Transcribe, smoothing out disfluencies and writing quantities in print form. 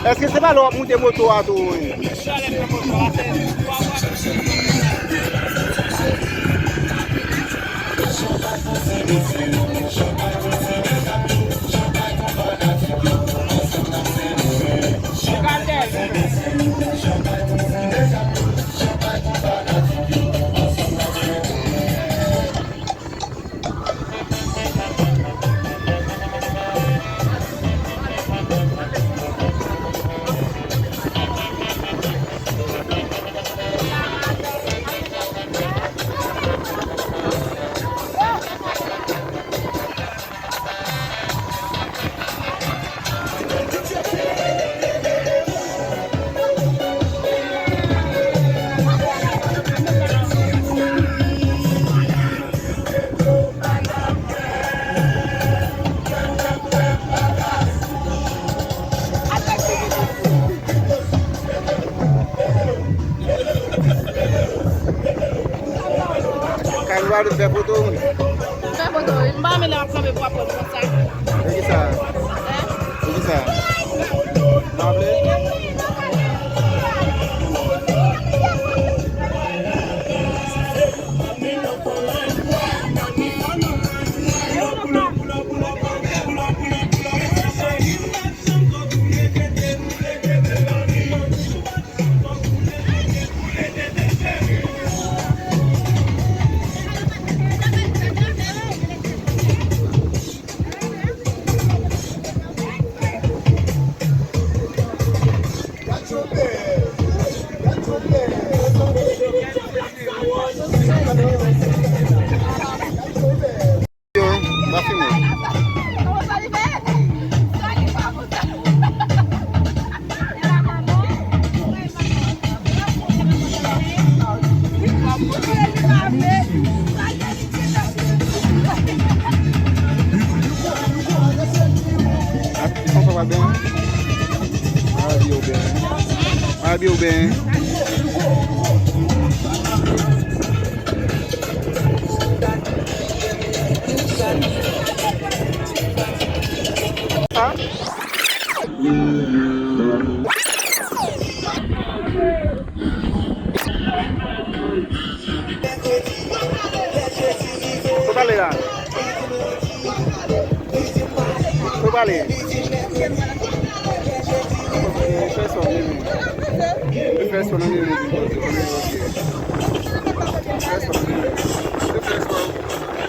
Est-ce que c'est pas l'heure monter moto à tout? Kan waɗu ɓe photo mum Ɓe photo mbami la kamɓe bo appo ko sa Isa Nable Abi ou ben Coba lá. Coba lá. The first one only reading. The first one.